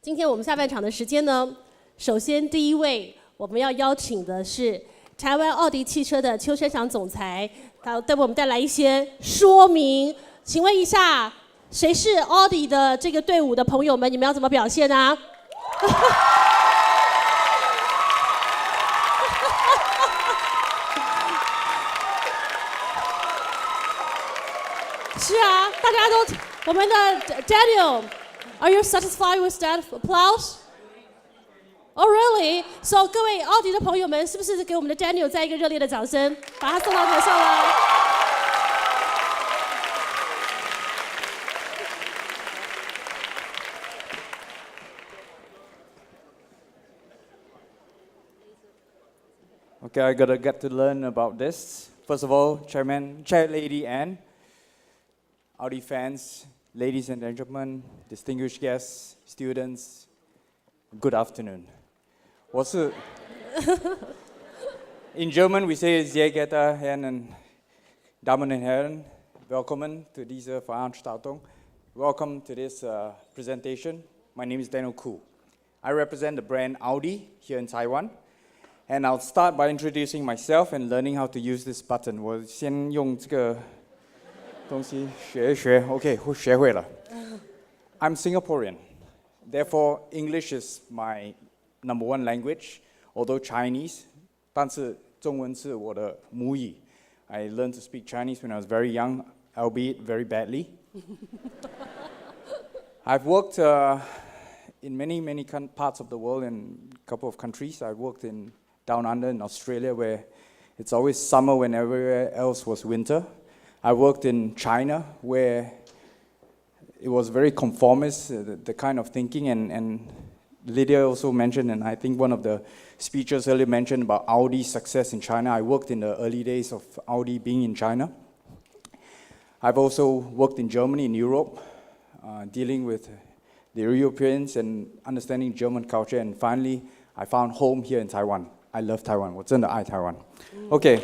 今天我们下半场的时间呢，首先第一位我们要邀请的是台湾奥迪汽车的邱山祥总裁，他为我们带来一些说明。请问一下，谁是奥迪的这个队伍的朋友们？你们要怎么表现啊？是啊，大家都，我们的 Daniel。Are you satisfied with that applause? Oh, really? So, 各位奥迪的朋友们，是不是给我们的 Daniel 再一个热烈的掌声，把他送到台上了？Okay, I gotta get to learn about this. First of all, Chair Lady Anne, Audi fans, ladies and gentlemen, distinguished guests, students, good afternoon. In German, we say sehr geehrte Herren und Damen und Herren, willkommen to diese Veranstaltung. Welcome to this presentation. My name is Daniel Koo. I represent the brand Audi here in Taiwan. And I'll start by introducing myself and learning how to use this button. 我先用这个东西学一学 ，OK， 我学会了。I'm Singaporean, therefore English is my number one language, although Chinese, 但是中文是我的母语。I learned to speak Chinese when I was very young, albeit very badly. I've worked in many parts of the world, in a couple of countries. I worked in down under in Australia, where it's always summer when everywhere else was winter. I worked in China, where it was very conformist, the kind of thinking, and Lydia also mentioned, and I think one of the speakers earlier mentioned about Audi's success in China. I worked in the early days of Audi being in China. I've also worked in Germany, in Europe, dealing with the Europeans and understanding German culture, and finally, I found home here in Taiwan. I love Taiwan. 我真的爱台湾。Okay.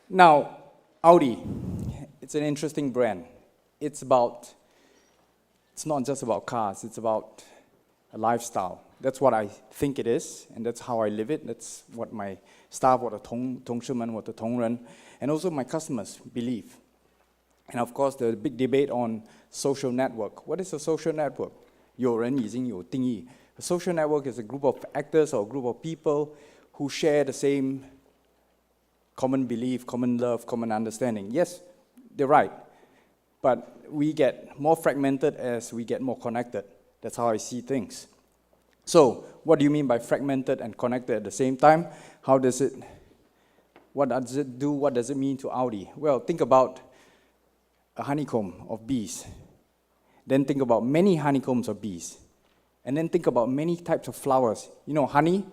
Now, Audi, it's an interesting brand. It's not just about cars, it's about a lifestyle. That's what I think it is, and that's how I live it. That's what my staff, 我的同事们，我的同仁, and also my customers believe. And of course, the big debate on social network. What is a social network? 有人已经有定义. A social network is a group of actors or a group of people who share the same common belief, common love, common understanding. Yes, they're right. But we get more fragmented as we get more connected. That's how I see things. So, what do you mean by fragmented and connected at the same time? What does it do? What does it mean to Audi? Well, think about a honeycomb of bees. Then think about many honeycombs of bees. And then think about many types of flowers. You know, honey,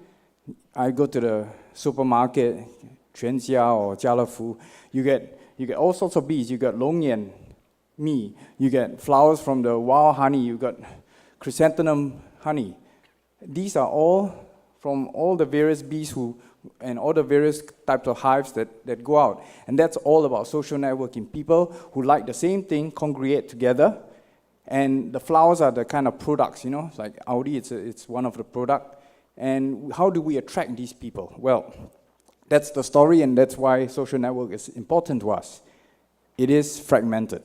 I go to the supermarket, 全家 or 家乐福, you get all sorts of bees. You got longyan, me. You get flowers from the wild honey. You got chrysanthemum honey. These are all from all the various bees and all the various types of hives that go out. And that's all about social networking. People who like the same thing congregate together. And the flowers are the kind of products, you know, like Audi, it's one of the products. And how do we attract these people? Well, that's the story, and that's why social network is important to us. It is fragmented.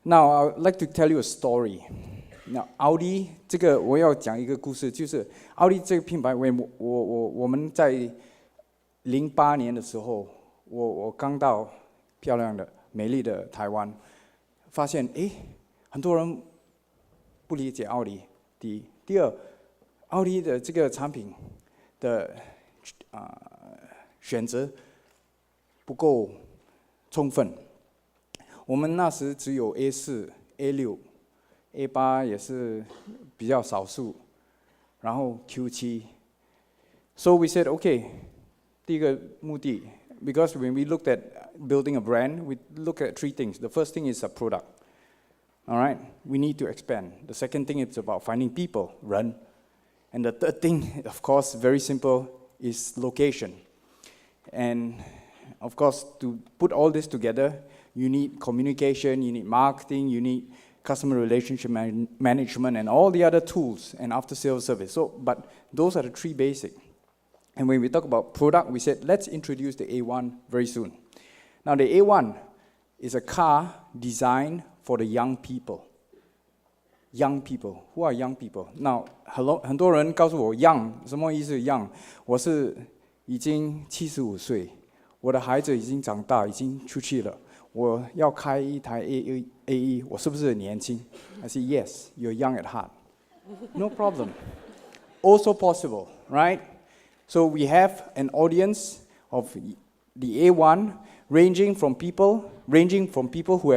Now, I would like to tell you a story. Now, Audi, 这个我要讲一个故事，就是 Audi 这个品牌，我们在08年的时候，我刚到漂亮的、美丽的台湾，发现很多人不理解奥迪。第一，第二，奥迪的这个产品的选择不够充分。我们那时只有 A4、A6、A8 也是比较少数，然后 Q7。So we said, okay, 第一个目的 because when we looked at building a brand, we look at three things. The first thing is a product. All right, we need to expand. The second thing is about finding people, run. And the third thing, of course, very simple, is location. And Of course, to put all this together, you need communication, you need marketing, you need customer relationship management, and all the other tools and after-sales service. But those are the three basic. And when we talk about product, we said, let's introduce the A1 very soon. Now, the A1 is a car designed for the young people. Young people. Who are young people? Now, 很多人告诉我 young 什么意思 young？ 我是已经75岁，我的孩子已经长大，已经出去了。我要开一台 A1， 我是不是很年轻 ？I say yes, you're young at heart. No problem. Also possible, right? So we have an audience of the A1 ranging from people who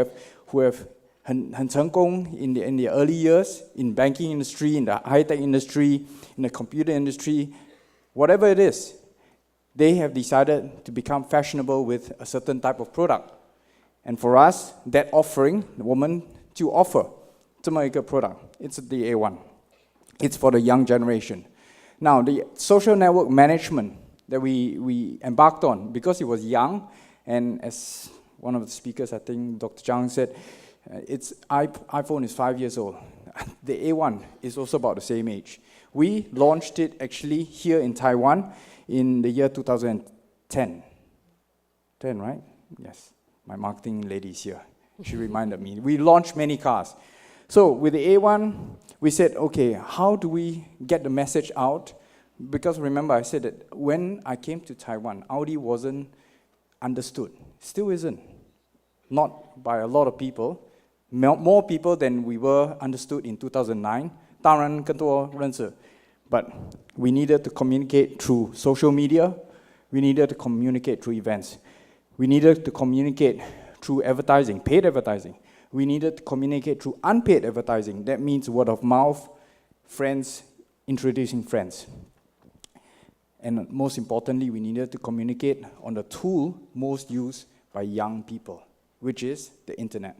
have 很成功 in the early years in banking industry, in the high-tech industry, in the computer industry, whatever it is, they have decided to become fashionable with a certain type of product. And for us, that offering, 我们就 offer 这么一个 product. It's the A1. It's for the young generation. Now, the social network management that we embarked on, because it was young, and as one of the speakers, I think Dr. Zhang said, iPhone is 5 years old. The A1 is also about the same age. We launched it actually here in Taiwan in the year 2010. 10, right? Yes. My marketing lady is here. She reminded me. We launched many cars. So with the A1, we said, okay, how do we get the message out? Because remember, I said that when I came to Taiwan, Audi wasn't understood. Still isn't. Not by a lot of people. More people than we were understood in 2009. 当然更多认识. But we needed to communicate through social media. We needed to communicate through events. We needed to communicate through advertising, paid advertising. We needed to communicate through unpaid advertising. That means word of mouth, friends, introducing friends. And most importantly, we needed to communicate on the tool most used by young people, which is the internet.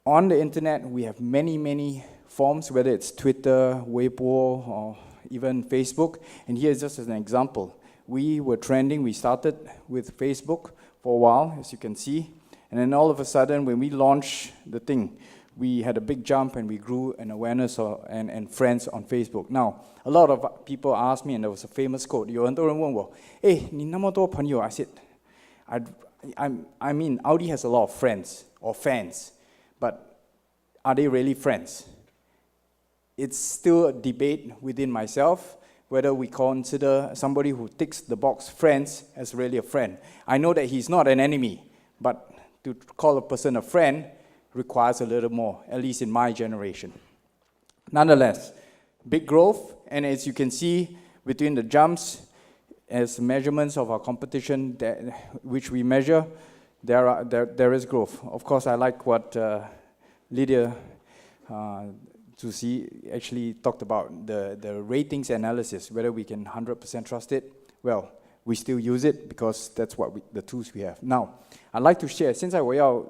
On the internet, we have many forms, whether it's Twitter, Weibo, or even Facebook. And here's just as an example. We were trending. We started with Facebook for a while, as you can see. And then all of a sudden, when we launched the thing, we had a big jump and we grew an awareness and friends on Facebook. Now, a lot of people asked me, and there was a famous quote. 有很多人问我, "Hey, 你那么多朋友?" I said, I mean, Audi has a lot of friends or fans, but are they really friends? It's still a debate within myself whether we consider somebody who ticks the box friends as really a friend. I know that he's not an enemy, but to call a person a friend requires a little more, at least in my generation. Nonetheless, big growth, and as you can see between the jumps, as measurements of our competition which we measure, there is growth. Of course, I like what Lydia Zusi actually talked about, the ratings analysis, whether we can 100% trust it. Well, we still use it because that's what the tools we have. Now, I'd like to share, 现在我要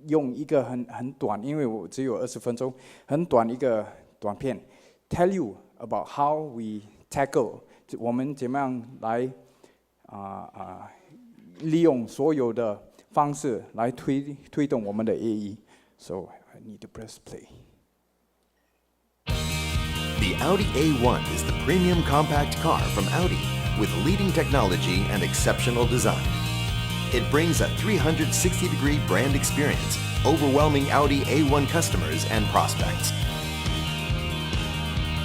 用一个很短，因为我只有20分钟，很短一个短片 ，tell you about how we tackle 我们怎么样来利用所有的方式来推动我们的 AE. So I need to press play. The Audi A1 is the premium compact car from Audi with leading technology and exceptional design. It brings a 360-degree brand experience, overwhelming Audi A1 customers and prospects.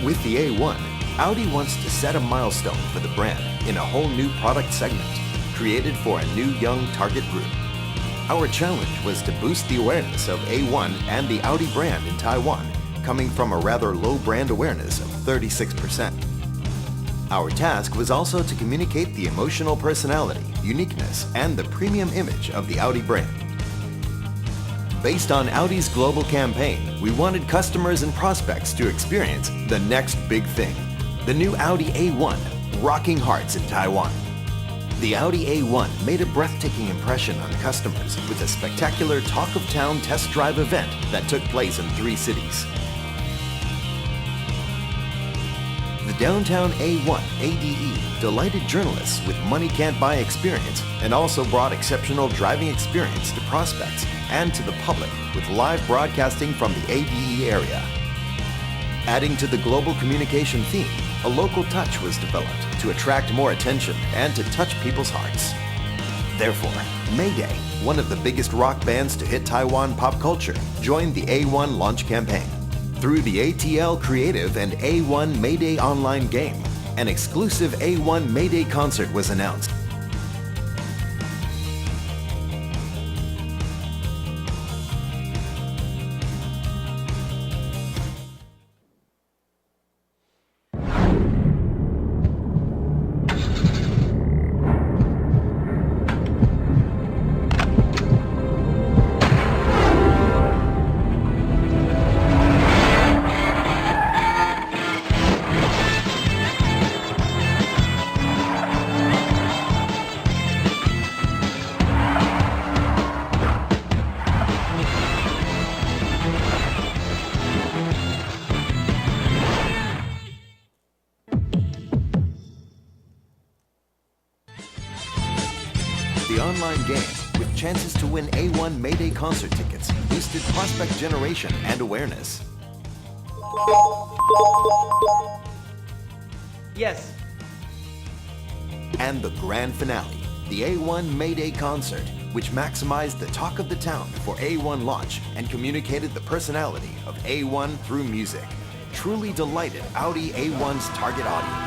With the A1, Audi wants to set a milestone for the brand in a whole new product segment, created for a new young target group. Our challenge was to boost the awareness of A1 and the Audi brand in Taiwan, coming from a rather low brand awareness of 36%. Our task was also to communicate the emotional personality, uniqueness, and the premium image of the Audi brand. Based on Audi's global campaign, we wanted customers and prospects to experience the next big thing, the new Audi A1, rocking hearts in Taiwan. The Audi A1 made a breathtaking impression on customers with a spectacular Talk of Town test drive event that took place in 3 cities. The downtown A1 ADE delighted journalists with money can't buy experience and also brought exceptional driving experience to prospects and to the public with live broadcasting from the ADE area. Adding to the global communication theme, a local touch was developed to attract more attention and to touch people's hearts. Therefore, Mayday, one of the biggest rock bands to hit Taiwan pop culture, joined the A1 launch campaign. Through the ATL Creative and A1 Mayday online game, an exclusive A1 Mayday concert was announced. The online game, with chances to win A1 Mayday concert tickets, boosted prospect generation and awareness. Yes. And the grand finale, the A1 Mayday concert, which maximized the talk of the town for A1 launch and communicated the personality of A1 through music, truly delighted Audi A1's target audience.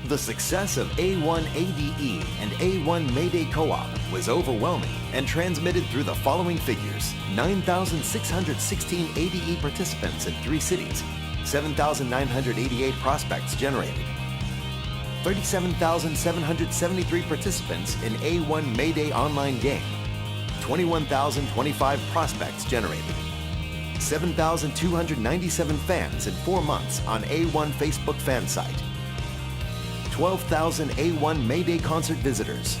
The success of A1 ADE and A1 Mayday Co-op was overwhelming and transmitted through the following figures: 9,616 ADE participants in 3 cities, 7,988 prospects generated, 37,773 participants in A1 Mayday online game, 21,025 prospects generated, 7,297 fans in 4 months on A1 Facebook fan site, 12,000 A1 Mayday concert visitors.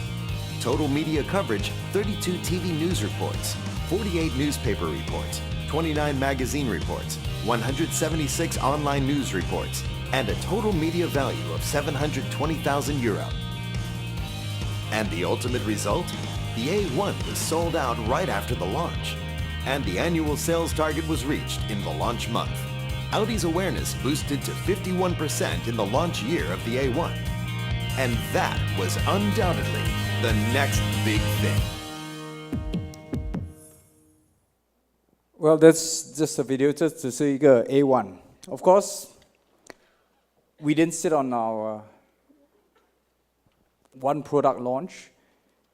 Total media coverage, 32 TV news reports, 48 newspaper reports, 29 magazine reports, 176 online news reports, and a total media value of €720,000. And the ultimate result? The A1 was sold out right after the launch, and the annual sales target was reached in the launch month. Audi's awareness boosted to 51% in the launch year of the A1. And that was undoubtedly the next big thing. Well, that's just a video just to see the A1. Of course, we didn't sit on our one product launch.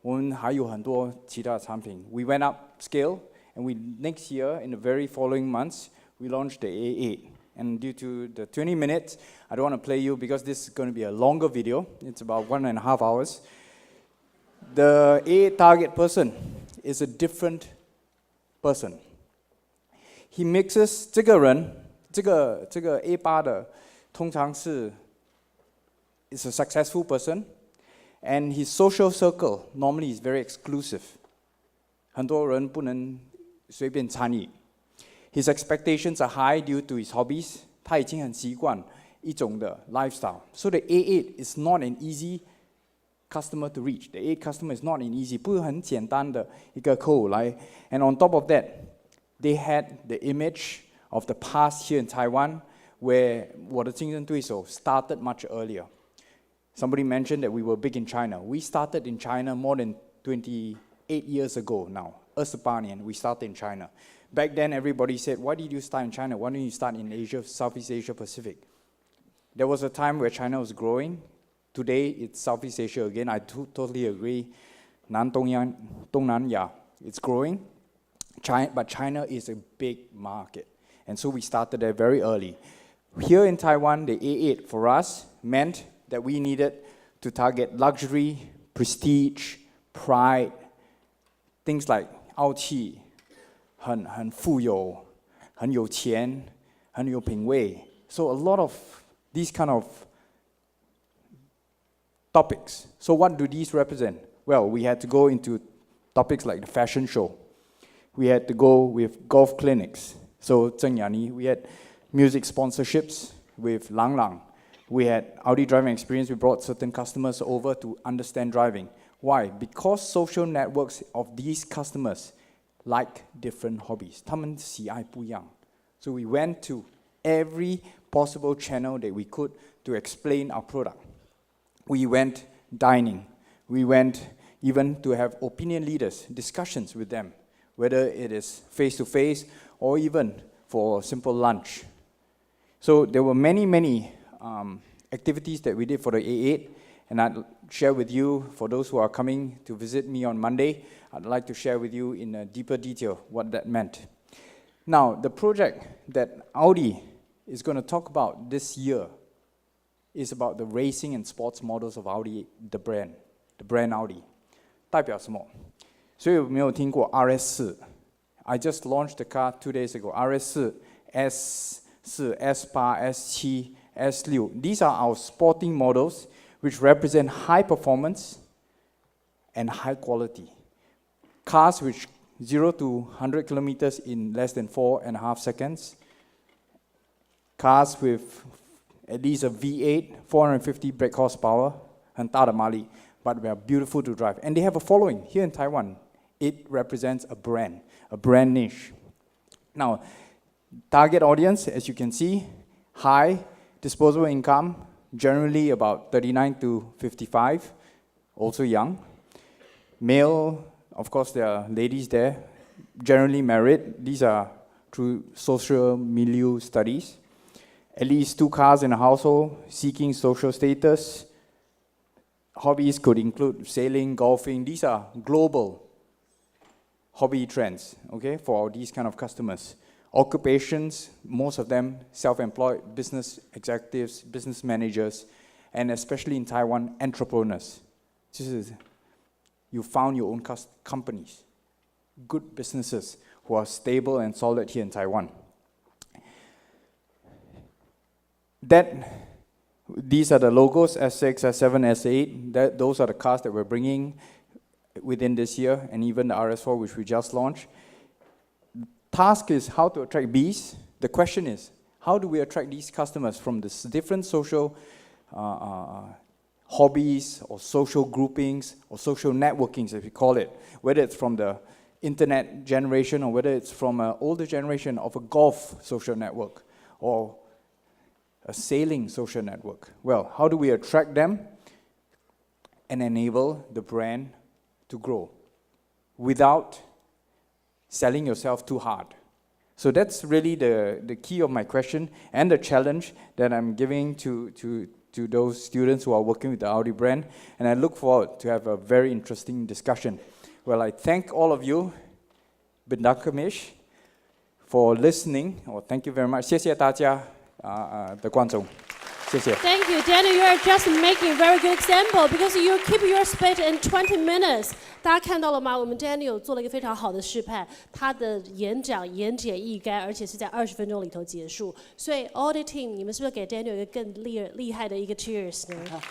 我们还有很多其他产品. We went up scale, and next year, in the very following months, we launched the A8. And due to the 20 minutes, I don't want to play you because this is going to be a longer video. It's about 1.5 hours. The A8 target person is a different person. He mixes 这个人，这个 A8 的，通常是 is a successful person, and his social circle normally is very exclusive. 很多人不能随便参与。His expectations are high due to his hobbies. 他已经很习惯一种的 lifestyle. So the A8 is not an easy customer to reach. The A8 customer is not an easy, 不是很简单的一个客户来。And on top of that, they had the image of the past here in Taiwan, where 我的竞争对手 started much earlier. Somebody mentioned that we were big in China. We started in China more than 28 years ago now. 28年 we started in China. Back then, everybody said, why did you start in China? Why don't you start in Asia, Southeast Asia Pacific? There was a time where China was growing. Today, it's Southeast Asia again. I totally agree. 东南亚, it's growing. But China is a big market. And so we started there very early. Here in Taiwan, the A8 for us meant that we needed to target luxury, prestige, pride, things like 傲气, 很富有, 很有钱, 很有品味. So a lot of these kind of topics. So what do these represent? Well, we had to go into topics like the fashion show. We had to go with golf clinics, So Zheng Yani, we had music sponsorships with Lang Lang. We had Audi driving experience. We brought certain customers over to understand driving. Why? Because social networks of these customers like different hobbies. 他们喜爱不一样. So we went to every possible channel that we could to explain our product. We went dining. We went even to have opinion leaders, discussions with them, whether it is face-to-face or even for simple lunch. So there were many activities that we did for the A8, and I'd share with you, for those who are coming to visit me on Monday, I'd like to share with you in a deeper detail what that meant. Now, the project that Audi is going to talk about this year is about the racing and sports models of Audi, the brand Audi. 代表什么？所以有没有听过 RS4? I just launched the car 2 days ago. RS4, S4, S8, S7, S6. These are our sporting models which represent high performance and high quality. Cars which 0 to 100 kilometers in less than 4.5 seconds. Cars with at least a V8, 450 brake horsepower, 很大的马力, but they are beautiful to drive. And they have a following here in Taiwan. It represents a brand niche. Now, target audience, as you can see, high disposable income, generally about 39 to 55, also young. Male, of course, there are ladies there, generally married. These are through social milieu studies. At least 2 cars in a household, seeking social status. Hobbies could include sailing, golfing. These are global hobby trends, okay, for these kind of customers. Occupations, most of them self-employed, business executives, business managers, and especially in Taiwan, entrepreneurs. You found your own companies, good businesses who are stable and solid here in Taiwan. These are the logos, S6, S7, S8. Those are the cars that we're bringing within this year, and even the RS4, which we just launched. Task is how to attract bees. The question is, how do we attract these customers from the different social hobbies or social groupings or social networkings, as we call it, whether it's from the internet generation or whether it's from an older generation of a golf social network or a sailing social network. Well, how do we attract them and enable the brand to grow without selling yourself too hard? So that's really the key of my question and the challenge that I'm giving to those students who are working with the Audi brand, and I look forward to have a very interesting discussion. Well, I thank all of you, Bindakamish, for listening. Thank you very much. 谢谢大家的观众，谢谢。 Thank you, Daniel. You are just making a very good example because you keep your speech in 20 minutes. 大家看到了吗？我们 Daniel 做了一个非常好的示范，他的演讲言简意赅，而且是在20分钟里头结束。所以 Audi team， 你们是不是给 Daniel 一个更厉害的一个 cheers 呢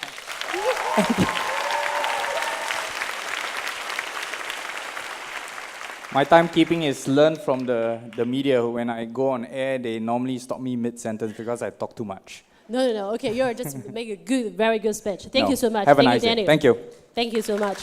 ？My timekeeping is learned from the media. When I go on air, they normally stop me mid-sentence because I talk too much. No. Okay, you're just making a very good speech. Thank you so much. Have a Thank nice you, day. Daniel. Thank you. Thank you so much.